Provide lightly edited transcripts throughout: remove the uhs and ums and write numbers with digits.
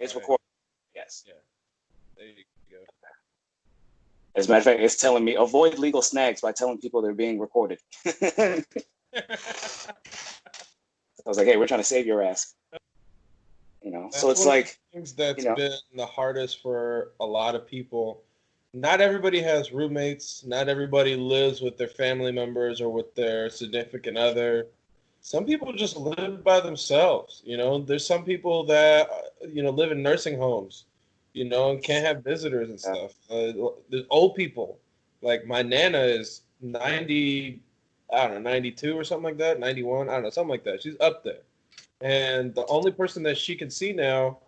It's Right. recorded. Yes. Yeah. There you go. As a matter of fact, it's telling me avoid legal snags by telling people they're being recorded. I was like, hey, we're trying to save your ass. So That's it's one of the like, things you that's know, been the hardest for a lot of people. Not everybody has roommates. Not everybody lives with their family members or with their significant other. Some people just live by themselves. There's some people that live in nursing homes, and can't have visitors and stuff. There's old people. Like my nana is 90, I don't know, 92 or something like that, 91, I don't know, something like that. She's up there. And the only person that she can see now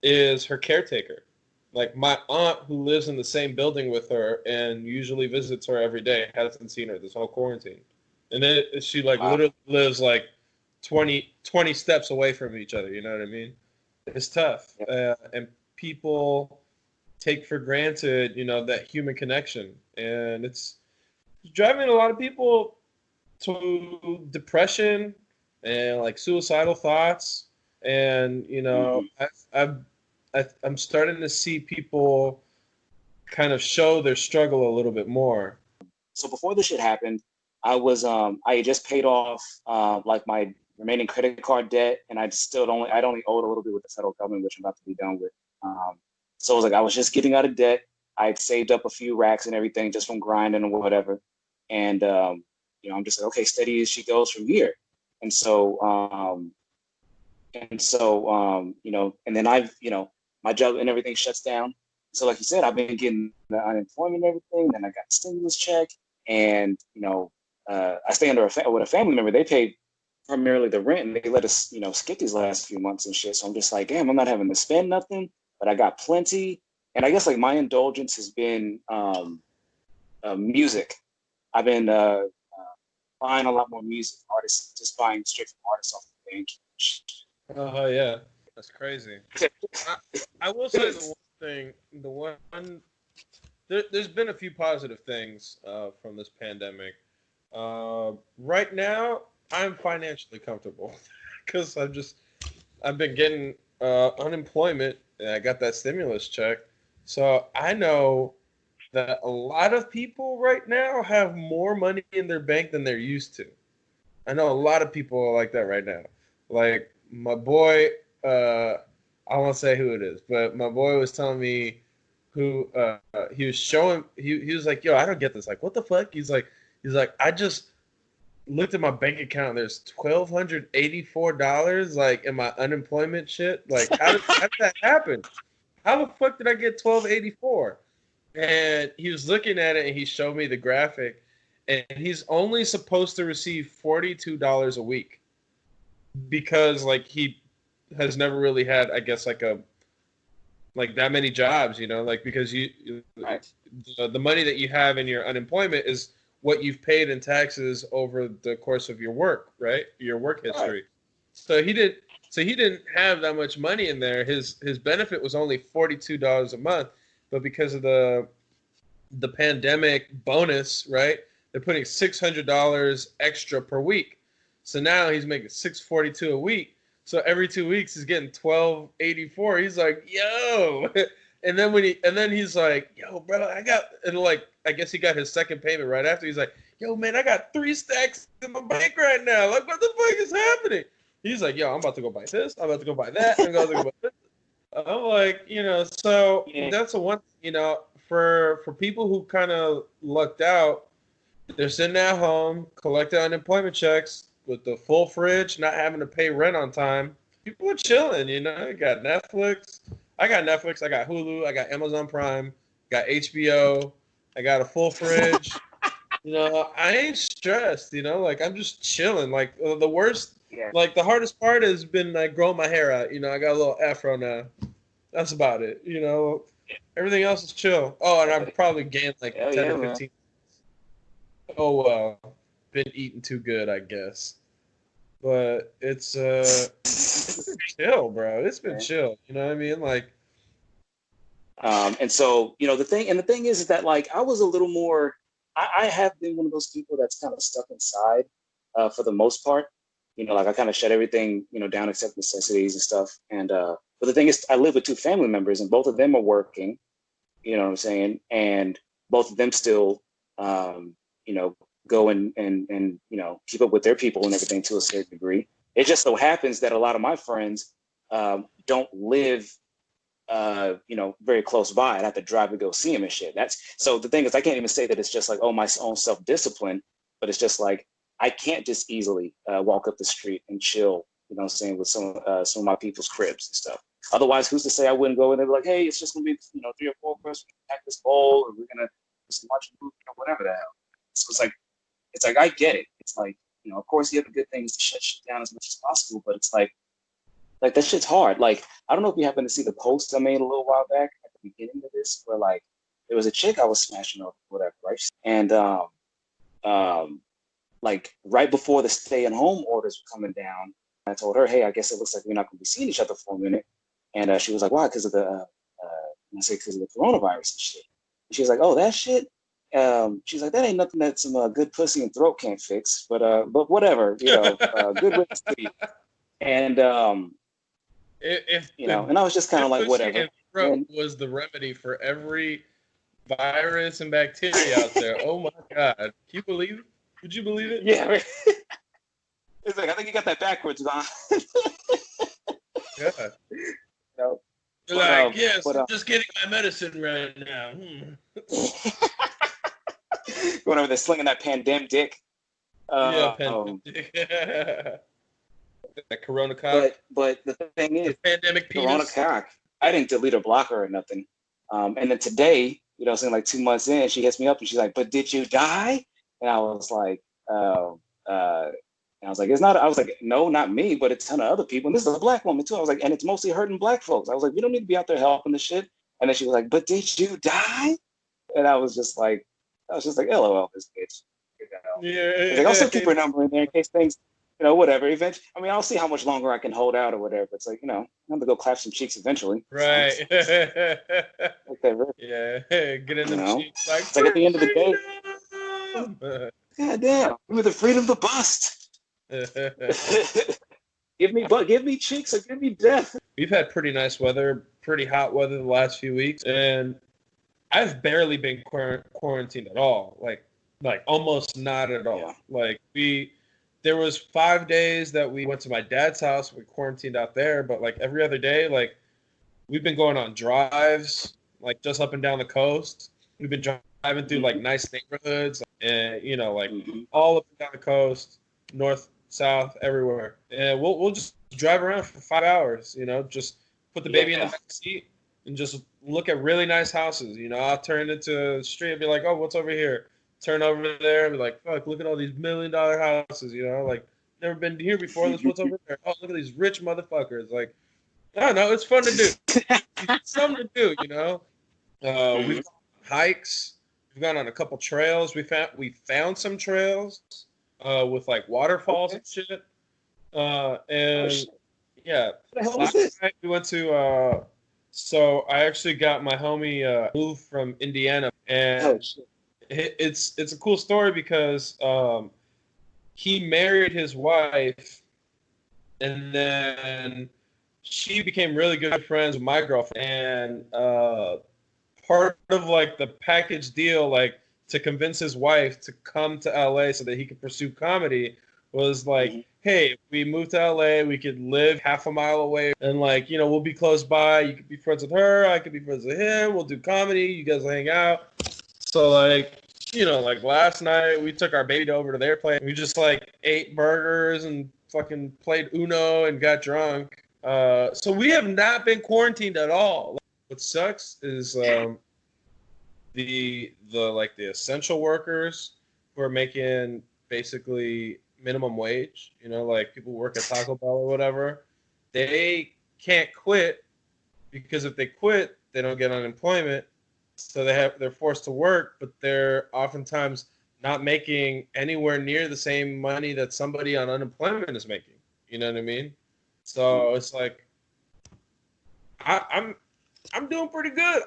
is her caretaker. Like my aunt, who lives in the same building with her and usually visits her every day, hasn't seen her this whole quarantine. And then she like wow. literally lives like 20 steps away from each other. You know what I mean? It's tough. Yep. And people take for granted, that human connection. And it's driving a lot of people to depression and like suicidal thoughts. And Mhm. I'm starting to see people kind of show their struggle a little bit more. So before this shit happened, I had just paid off like my remaining credit card debt, and I'd only owed a little bit with the federal government, which I'm about to be done with. So it was like I was just getting out of debt. I'd saved up a few racks and everything just from grinding or whatever, and I'm just like, okay, steady as she goes from here. And so and then my job and everything shuts down. So like you said, I've been getting the unemployment and everything. Then I got the stimulus check, and I stay with a family member. They pay primarily the rent, and they let us skip these last few months and shit. So I'm just like, damn, I'm not having to spend nothing, but I got plenty. And I guess like my indulgence has been music. I've been buying a lot more music artists, just buying straight from artists off the bank. Oh yeah, that's crazy. I, I will say the one thing, there's been a few positive things from this pandemic. Right now, I'm financially comfortable because I've been getting unemployment and I got that stimulus check. So I know that a lot of people right now have more money in their bank than they're used to. I know a lot of people are like that right now. Like my boy, I won't say who it is, but my boy was telling me who he was showing. He was like, "Yo, I don't get this. Like, what the fuck?" He's like, I just looked at my bank account. And there's $1,284 like in my unemployment shit. Like, how did that happen? How the fuck did I get 1284? And he was looking at it and he showed me the graphic, and he's only supposed to receive $42 a week because like he has never really had, I guess, like that many jobs, like because Right. the money that you have in your unemployment is what you've paid in taxes over the course of your work, right? Your work Right. history. So he didn't have that much money in there. His benefit was only $42 a month, but because of the pandemic bonus, right? They're putting $600 extra per week. So now he's making $642 a week. So every 2 weeks he's getting $1,284. He's like, yo. And then he's like, yo, bro, I guess he got his second payment right after. He's like, yo, man, I got 3 stacks in my bank right now. Like, what the fuck is happening? He's like, yo, I'm about to go buy this. I'm about to go buy that. I'm about to go buy this. I'm like, so Yeah. that's a one, for people who kind of lucked out, they're sitting at home, collecting unemployment checks with the full fridge, not having to pay rent on time. People are chilling, You got Netflix. I got Netflix. I got Hulu. I got Amazon Prime. Got HBO. I got a full fridge. I ain't stressed. Like I'm just chilling. Like the worst, Yeah. like the hardest part has been like growing my hair out. I got a little afro now. That's about it. Everything else is chill. Oh, and I've probably gained like Hell 10 or yeah, man. 15. Oh well, been eating too good, I guess. But it's been chill, bro. It's been chill. You know what I mean? Like, And so, the thing is that like I was a little more, I have been one of those people that's kind of stuck inside for the most part. like I kind of shut everything, down except necessities and stuff. And but the thing is, I live with two family members, and both of them are working. You know what I'm saying? And both of them still, you know, go and keep up with their people and everything to a certain degree. It just so happens that a lot of my friends don't live, very close by. I have to drive to go see them and shit. That's so the thing is, I can't even say that it's just like, oh, my own self discipline, but it's just like I can't just easily walk up the street and chill. You know what I'm saying, with some of my people's cribs and stuff. Otherwise, who's to say I wouldn't go in there and be like, hey, it's just gonna be 3 or 4 of us, we can pack this bowl, or we're gonna just watch a movie or whatever the hell. So it's like I get it. It's like, of course you have the good things to shut shit down as much as possible, but it's like that shit's hard. Like, I don't know if you happen to see the post I made a little while back at the beginning of this, where like there was a chick I was smashing up, whatever, right? And like right before the stay-at-home orders were coming down, I told her, hey, I guess it looks like we're not going to be seeing each other for a minute. And she was like, why? Because of the, and I said, because of the coronavirus and shit. And she was like, oh, that shit? She's like, that ain't nothing that some good pussy and throat can't fix. But whatever, good riddance to you. And, and I was just kind of like, whatever. And throat was the remedy for every virus and bacteria out there. Oh, my God. Can you believe it? Would you believe it? Yeah. It's like, I think you got that backwards, Don. Yeah. You're like, yes, I'm just getting my medicine right now. Going over there slinging that pandemic dick. Pandemic. That corona cock. But the thing is, the pandemic penis. Corona cock. I didn't delete or block her or nothing. And then today, saying like 2 months in, she hits me up and she's like, but did you die? And I was like, and I was like, it's not, I was like, no, not me, but it's a ton of other people. And this is a black woman too. I was like, and it's mostly hurting black folks. I was like, we don't need to be out there helping the shit. And then she was like, but did you die? And I was just like, LOL, this bitch. Yeah. Like, I'll still keep her number in there in case things, whatever. Eventually, I mean, I'll see how much longer I can hold out or whatever. It's like, I'm gonna go clap some cheeks eventually. Right. Okay, really. Yeah. Get in the cheeks. Like, it's like at the end of the day. God damn. Give me the freedom to bust. give me cheeks or give me death. We've had pretty nice weather, pretty hot weather the last few weeks, and I've barely been quarantined at all. Like almost not at all. Yeah. Like there was 5 days that we went to my dad's house. We quarantined out there, but like every other day, like we've been going on drives, like just up and down the coast. We've been driving through like nice neighborhoods, and all up and down the coast, north, south, everywhere. And we'll just drive around for 5 hours. Just put the baby in the back seat and just look at really nice houses. I'll turn into a street and be like, oh, what's over here? Turn over there and be like, fuck, look at all these $1 million houses, like, never been here before. This what's over there. Oh, look at these rich motherfuckers. Like, I don't know, it's fun to do. It's something to do, We've gone on hikes. We've gone on a couple trails. We found some trails with like waterfalls and shit. Yeah. Last night we went to so I actually got my homie moved from Indiana, and it's a cool story because he married his wife, and then she became really good friends with my girlfriend. And part of like the package deal, like to convince his wife to come to LA so that he could pursue comedy, was like, hey, if we move to LA, we could live half a mile away, and like, we'll be close by. You could be friends with her, I could be friends with him. We'll do comedy. You guys will hang out. So like, like last night we took our baby over to their place. We just like ate burgers and fucking played Uno and got drunk. So we have not been quarantined at all. What sucks is the essential workers who are making basically minimum wage, like people work at Taco Bell or whatever, they can't quit because if they quit, they don't get unemployment. So they're forced to work, but they're oftentimes not making anywhere near the same money that somebody on unemployment is making. You know what I mean? So it's like I'm doing pretty good.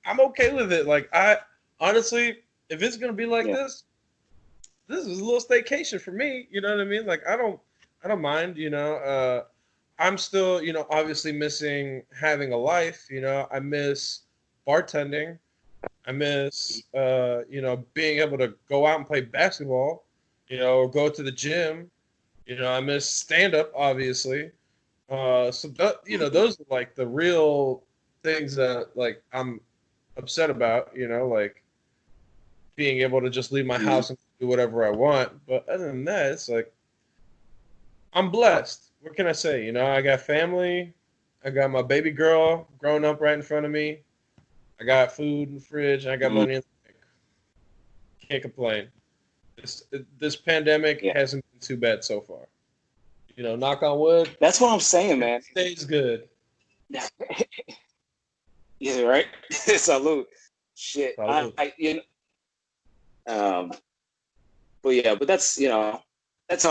I'm okay with it. Like, I honestly, if it's gonna be like this is a little staycation for me. You know what I mean? Like, I don't I don't mind. I'm still, obviously missing having a life. I miss bartending. I miss, being able to go out and play basketball, or go to the gym. I miss stand up, obviously. Those are like the real things that like I'm upset about. Like being able to just leave my Mhm. house and do whatever I want. But other than that, it's like I'm blessed. What can I say? I got family. I got my baby girl growing up right in front of me. I got food in the fridge. And I got Mhm. money in the bank. Can't complain. This pandemic Yeah, hasn't been too bad so far. Knock on wood, that's what I'm saying, it man. stays good. Yeah, right. Salute. Shit, Salute. um, but yeah, but that's how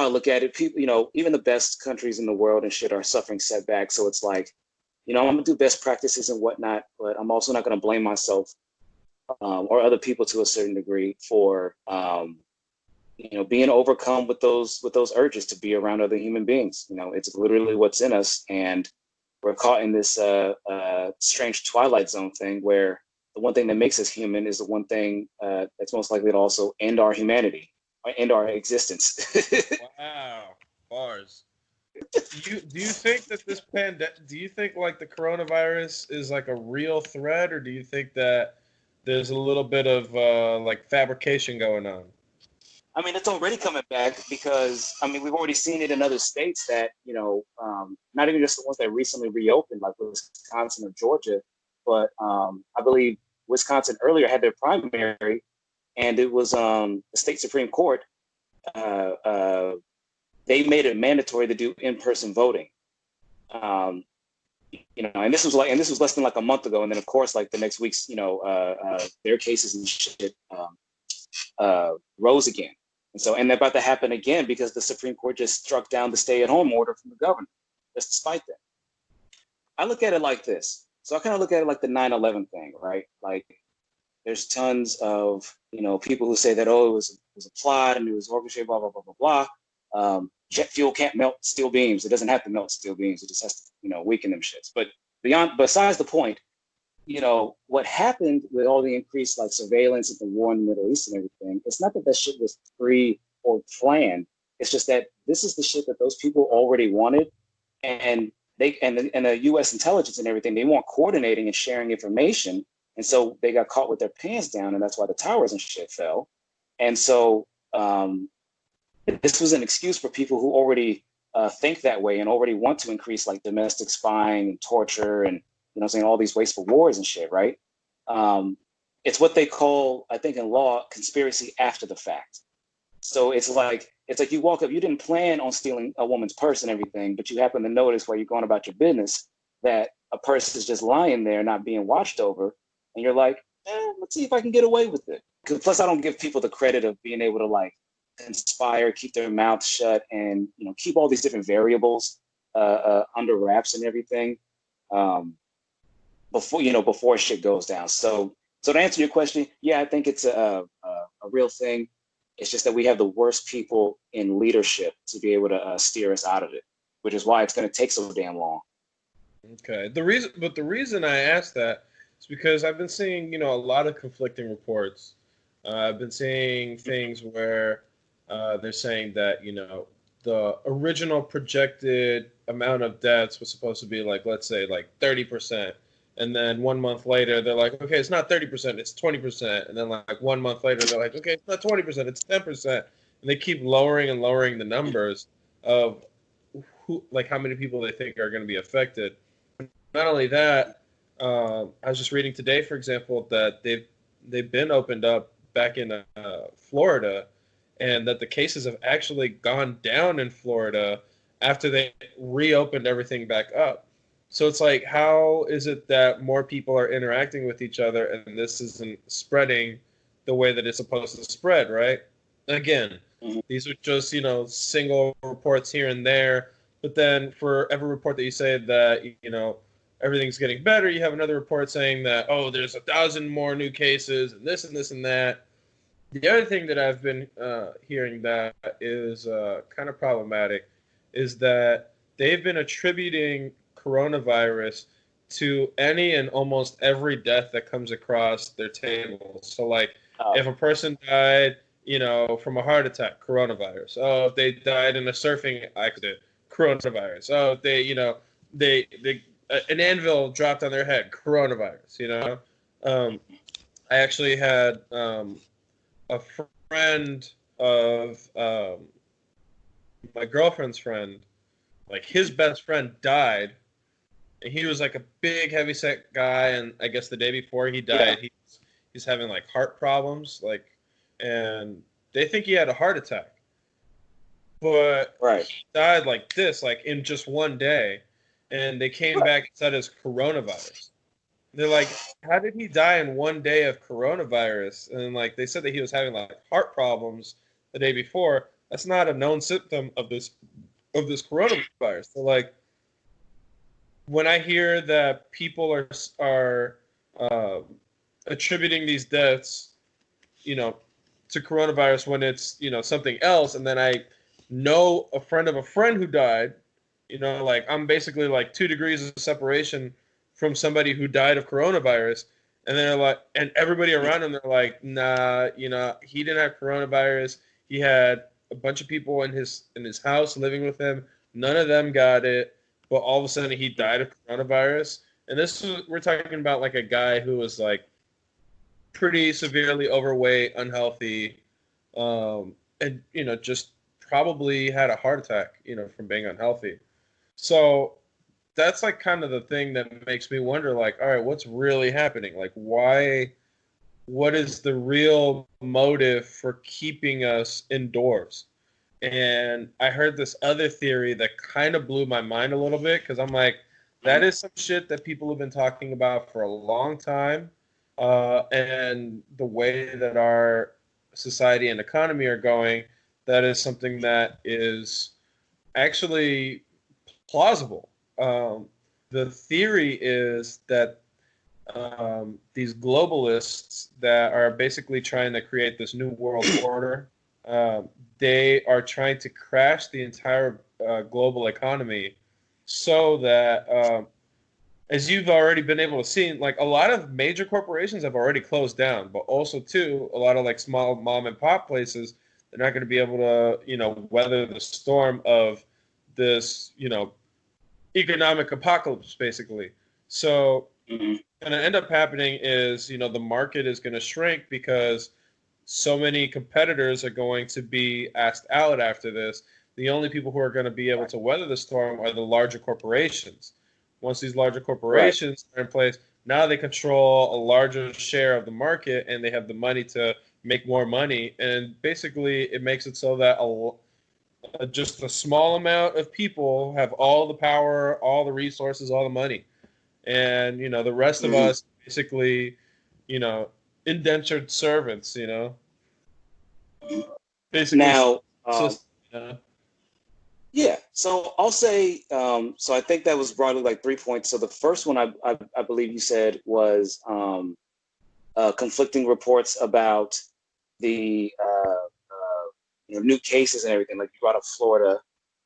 I look at it. People, even the best countries in the world and shit are suffering setbacks. So it's like, I'm gonna do best practices and whatnot, but I'm also not gonna blame myself or other people to a certain degree for being overcome with those urges to be around other human beings. It's literally what's in us, and we're caught in this strange twilight zone thing where the one thing that makes us human is the one thing that's most likely to also end our humanity or end our existence. Wow. Bars. Do you think that this pandemic? Do you think like the coronavirus is like a real threat, or do you think that there's a little bit of like fabrication going on? I mean, it's already coming back because we've already seen it in other states that not even just the ones that recently reopened, like Wisconsin or Georgia, but I believe Wisconsin earlier had their primary, and it was the state Supreme Court. Uh, uh, they made it mandatory to do in-person voting. Um, and this was less than like a month ago, and then of course, like the next week's, their cases and shit rose again. And they're about to happen again because the Supreme Court just struck down the stay-at-home order from the governor. Just despite that, I look at it like this. So I kind of look at it like the 9/11 thing, right? Like there's tons of people who say that it was a plot and it was orchestrated, blah blah blah blah blah. Jet fuel can't melt steel beams. It doesn't have to melt steel beams. It just has to weaken them shits. But besides the point, what happened with all the increased like surveillance of the war in the Middle East and everything, it's not that that shit was free or planned. It's just that this is the shit that those people already wanted, and the U.S. intelligence and everything, they weren't coordinating and sharing information, and so they got caught with their pants down, and that's why the towers and shit fell. And so this was an excuse for people who already think that way and already want to increase like domestic spying and torture and saying all these wasteful wars and shit, right? Um, it's what they call, I think, in law, conspiracy after the fact. So it's like you walk up, you didn't plan on stealing a woman's purse and everything, but you happen to notice while you're going about your business that a purse is just lying there, not being watched over, and you're like, let's see if I can get away with it. Plus, I don't give people the credit of being able to like conspire, keep their mouth shut, and keep all these different variables under wraps and everything before shit goes down. So to answer your question, yeah, I think it's a real thing. It's just that we have the worst people in leadership to be able to steer us out of it, which is why it's going to take so damn long. Okay. The reason I asked that is because I've been seeing, a lot of conflicting reports. I've been seeing things where they're saying that, the original projected amount of deaths was supposed to be like, let's say, like 30%. And then 1 month later, they're like, okay, it's not 30%, it's 20%. And then like 1 month later, they're like, okay, it's not 20%, it's 10%. And they keep lowering and lowering the numbers of like how many people they think are going to be affected. Not only that, I was just reading today, for example, that they've been opened up back in Florida, and that the cases have actually gone down in Florida after they reopened everything back up. So it's like, how is it that more people are interacting with each other and this isn't spreading the way that it's supposed to spread, right? Again, Mhm. these are just, single reports here and there. But then for every report that you say that, everything's getting better, you have another report saying that, oh, there's 1,000 more new cases and this and this and that. The other thing that I've been hearing that is kind of problematic is that they've been attributing coronavirus to any and almost every death that comes across their table. So, like, Oh, if a person died, from a heart attack, coronavirus. Oh, if they died in a surfing accident, coronavirus. Oh, if they an anvil dropped on their head, coronavirus. I actually had a friend of my girlfriend's friend, like his best friend died, and he was like a big heavyset guy, and I guess the day before he yeah, died, he's having like heart problems, like, and they think he had a heart attack, but right, he died like this, like in just one day, and they came right. back and said it's coronavirus. They're like, how did he die in one day of coronavirus? And like they said that he was having like heart problems the day before. That's not a known symptom of this coronavirus. So like when I hear that people are uh, attributing these deaths, you know, to coronavirus when it's something else, and then I know a friend of a friend who died, like I'm basically like 2 degrees of separation from somebody who died of coronavirus, and they're like, and everybody around him, they're like, nah, he didn't have coronavirus. He had a bunch of people in his house living with him. None of them got it, but all of a sudden he died of coronavirus. And we're talking about like a guy who was like pretty severely overweight, unhealthy, and just probably had a heart attack, from being unhealthy. So that's like kind of the thing that makes me wonder, like, all right, what's really happening? Like, why? What is the real motive for keeping us indoors? And I heard this other theory that kind of blew my mind a little bit because I'm like, that is some shit that people have been talking about for a long time. And the way that our society and economy are going, that is something that is actually plausible. The theory is that these globalists that are basically trying to create this new world order, um, they are trying to crash the entire global economy so that, as you've already been able to see, like a lot of major corporations have already closed down, but also too, a lot of like small mom and pop places, they're not going to be able to, weather the storm of this, economic apocalypse, basically. So Mm-hmm. going to end up happening is, the market is going to shrink because so many competitors are going to be asked out after this. The only people who are going to be able to weather the storm are the larger corporations. Once these larger Right. corporations are in place, now they control a larger share of the market and they have the money to make more money. And basically, it makes it so that just a small amount of people have all the power, all the resources, all the money, and the rest of Mm-hmm. us basically, you know, indentured servants, basically. Now, Just, yeah. So I'll say. So I think that was broadly like 3 points. So the first one, I believe you said was conflicting reports about the new cases and everything. Like you brought up Florida,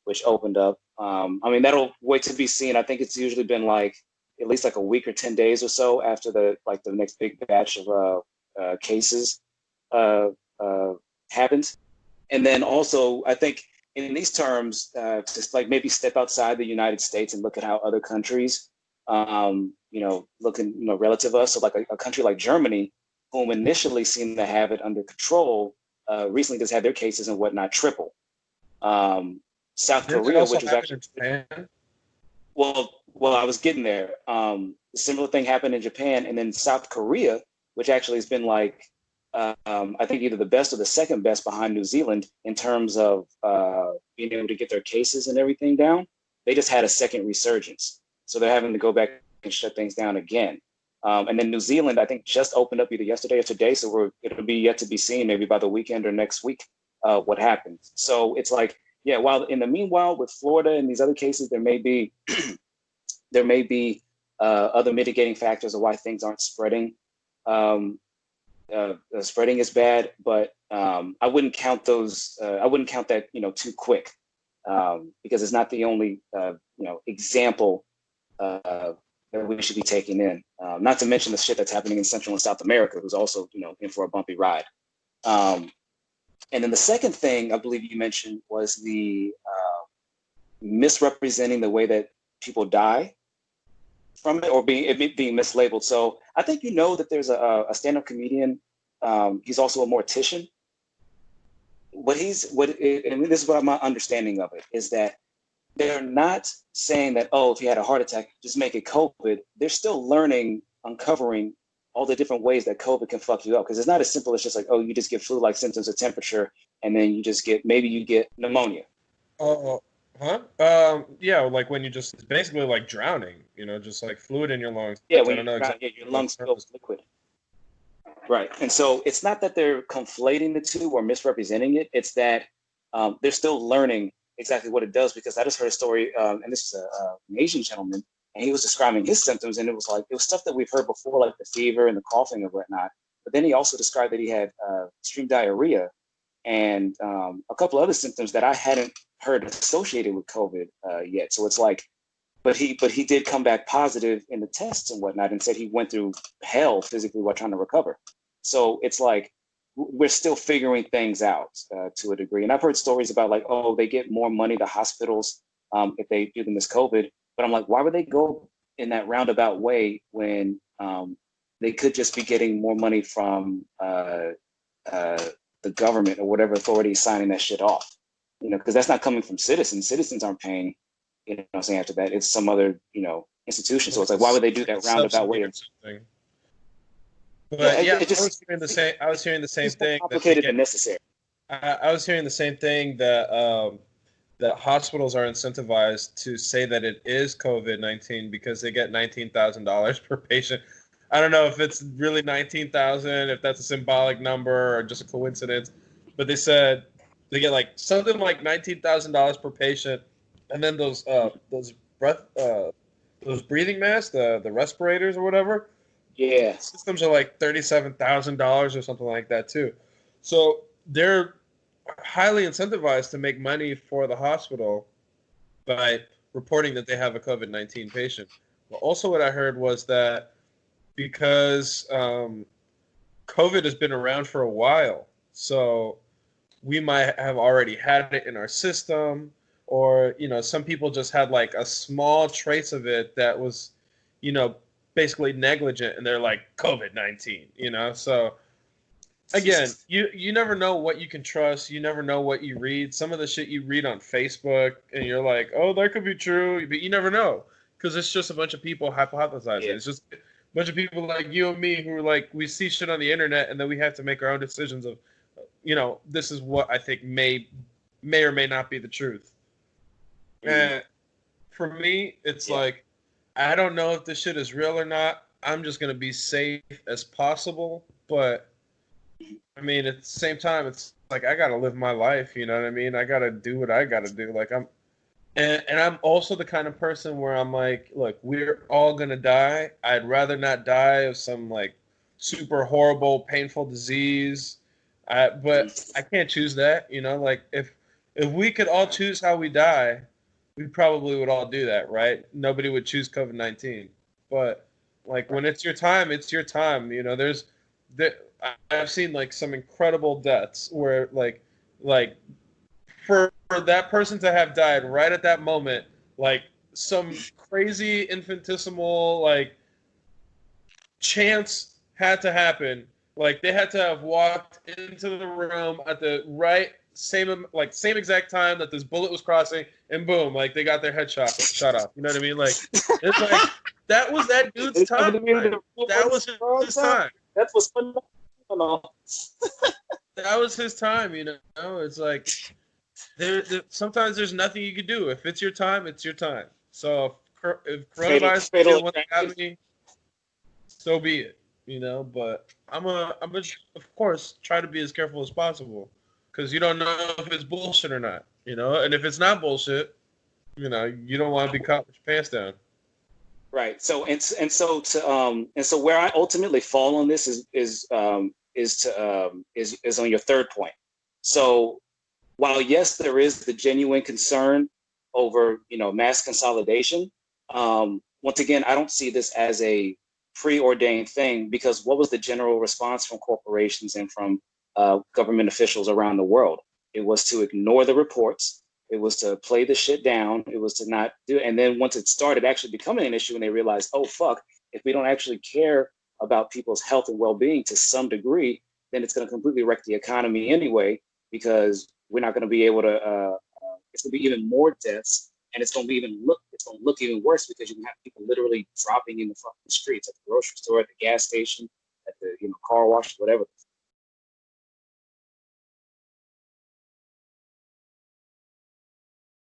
which opened up. I mean, that'll wait to be seen. I think it's usually been like at least like a week or 10 days or so after the next big batch of cases uh, uh, happens. And then also, I think in these terms, just like maybe step outside the United States and look at how other countries, looking, relative to us. So like a country like Germany, whom initially seemed to have it under control, recently just had their cases and whatnot triple. Um, South didn't it Korea, also which was happen actually in Japan? well, I was getting there. Similar thing happened in Japan, and then South Korea, which actually has been like, I think either the best or the second best behind New Zealand in terms of being able to get their cases and everything down. They just had a second resurgence, so they're having to go back and shut things down again. And then New Zealand, I think, just opened up either yesterday or today, so it'll be yet to be seen, maybe by the weekend or next week, what happens. So it's like, yeah. While in the meanwhile, with Florida and these other cases, there may be other mitigating factors of why things aren't spreading. Um, Spreading is bad, but I wouldn't count those. I wouldn't count that too quick. because it's not the only example that we should be taking in. Not to mention the shit that's happening in Central and South America, who's also in for a bumpy ride. And then the second thing I believe you mentioned was the misrepresenting the way that people die from it, or being mislabeled. So I think that there's a stand-up comedian. He's also a mortician. And this is what my understanding of it is, that they're not saying that, oh, if you had a heart attack, just make it COVID. They're still learning, uncovering all the different ways that COVID can fuck you up. Because it's not as simple as just like, oh, you just get flu-like symptoms of temperature, and then you get pneumonia. Oh, huh? Yeah, like when it's basically like drowning, just like fluid in your lungs. Yeah, when your lungs fill with liquid. Right. And so it's not that they're conflating the two or misrepresenting it. It's that they're still learning exactly what it does, because I just heard a story, and this is an Asian gentleman, and he was describing his symptoms, and it was stuff that we've heard before, like the fever and the coughing and whatnot. But then he also described that he had extreme diarrhea and a couple other symptoms that I hadn't heard associated with COVID yet. So it's like, but he did come back positive in the tests and whatnot, and said he went through hell physically while trying to recover. So it's like, we're still figuring things out to a degree. And I've heard stories about like, oh, they get more money to hospitals if they do them as COVID. But I'm like, why would they go in that roundabout way when they could just be getting more money from the government or whatever authority is signing that shit off? Because that's not coming from citizens. Citizens aren't paying, I'm saying, after that. It's some other, institution. So it's like, why would they do that roundabout way? But yeah, I was hearing the same thing. Complicated and necessary. I was hearing the same thing, that that hospitals are incentivized to say that it is COVID-19 because they get $19,000 per patient. I don't know if it's really 19,000, if that's a symbolic number or just a coincidence, but they said they get like something like $19,000 per patient, and then those breathing masks, the respirators or whatever. Yeah, Systems are like $37,000 or something like that too. So they're highly incentivized to make money for the hospital by reporting that they have a COVID-19 patient. But also what I heard was that because COVID has been around for a while, so we might have already had it in our system, or, some people just had like a small trace of it that was, basically negligent, and they're like COVID-19, so again, you never know what you can trust. You never know what you read. Some of the shit you read on Facebook and you're like, oh, that could be true, but you never know, because it's just a bunch of people hypothesizing. Yeah. It's just a bunch of people like you and me who are like, we see shit on the internet and then we have to make our own decisions of, this is what I think may or may not be the truth. And for me, it's like, I don't know if this shit is real or not. I'm just going to be safe as possible. But, I mean, at the same time, it's like, I got to live my life. You know what I mean? I got to do what I got to do. Like, and I'm also the kind of person where I'm like, look, we're all going to die. I'd rather not die of some, like, super horrible, painful disease. But I can't choose that. Like, if we could all choose how we die, we probably would all do that, right? Nobody would choose COVID-19. But like, when it's your time, it's your time. I've seen like some incredible deaths where like for that person to have died right at that moment, like some crazy infinitesimal like chance had to happen. Like they had to have walked into the room at the same exact time that this bullet was crossing, and boom, like they got their head shot off. You know what I mean? Like, it's like that was that dude's time. That was his time. That's what's phenomenal. That was his time. It's like there sometimes there's nothing you can do. If it's your time, it's your time. So if coronavirus wants to have me, so be it. But I'm of course try to be as careful as possible. Because you don't know if it's bullshit or not, and if it's not bullshit, you don't want to be caught with your pants down. Right. So so where I ultimately fall on this is on your third point. So while yes, there is the genuine concern over mass consolidation. Once again, I don't see this as a preordained thing because what was the general response from corporations and from government officials around the world? It was to ignore the reports. It was to play the shit down. It was to not do. And then once it started actually becoming an issue, and they realized, oh fuck, if we don't actually care about people's health and well-being to some degree, then it's going to completely wreck the economy anyway because we're not going to be able to. It's going to be even more deaths, and it's going to be It's going to look even worse because you can have people literally dropping in the fucking streets at the grocery store, at the gas station, at the car wash, whatever the